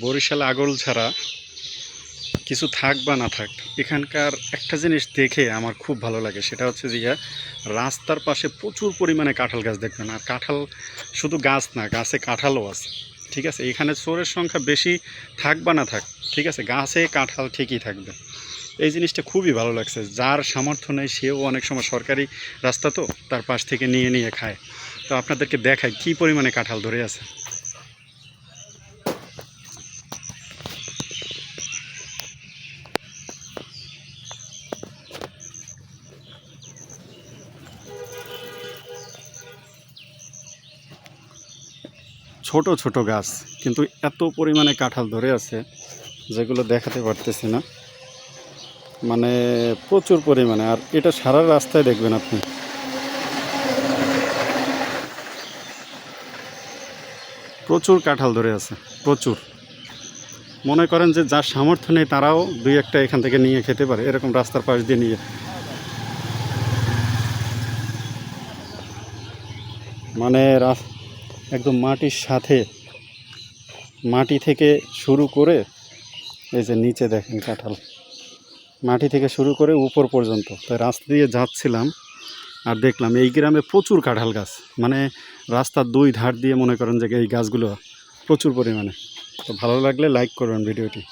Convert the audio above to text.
বরিশাল আগল ছাড়া কিছু থাক বা না থাক, এখানকার একটা জিনিস দেখে আমার খুব ভালো লাগে, সেটা হচ্ছে যে রাস্তার পাশে প্রচুর পরিমাণে কাঁঠাল গাছ দেখবেন। আর কাঁঠাল শুধু গাছ না, গাছে কাঁঠালও আছে। ঠিক আছে, এখানে চোরের সংখ্যা বেশি থাক বা না থাক, ঠিক আছে, গাছে কাঁঠাল ঠিকই থাকবে। এই জিনিসটা খুবই ভালো লাগছে। যার সামর্থ্য নেই সেও অনেক সময় সরকারি রাস্তা তো তার পাশ থেকে নিয়ে নিয়ে খায়। তো আপনাদেরকে দেখায় কী পরিমাণে কাঁঠাল ধরে আছে। ছোট ছোট গাছ, কিন্তু এত পরিমাণে কাঁঠাল ধরে আছে যেগুলো দেখাতে পারতেছি না, মানে প্রচুর পরিমাণে। আর এটা সারা রাস্তায় দেখবেন আপনি, প্রচুর কাঁঠাল ধরে আছে, প্রচুর। মনে করেন যে যার সামর্থ্য নেই তারাও দুই একটা এখান থেকে নিয়ে খেতে পারে, এরকম রাস্তার পাশ দিয়ে নিয়ে। মানে একদম মাটির সাথে, মাটি থেকে শুরু করে এই যে নিচে দেখেন কাঁঠাল, মাটি থেকে শুরু করে উপর পর্যন্ত। তাই রাস্তা দিয়ে যাচ্ছিলাম আর দেখলাম এই গ্রামে প্রচুর কাঁঠাল গাছ, মানে রাস্তার দুই ধার দিয়ে মনে করেন যে এই গাছগুলো প্রচুর পরিমাণে। তো ভালো লাগলে লাইক করবেন ভিডিওটি।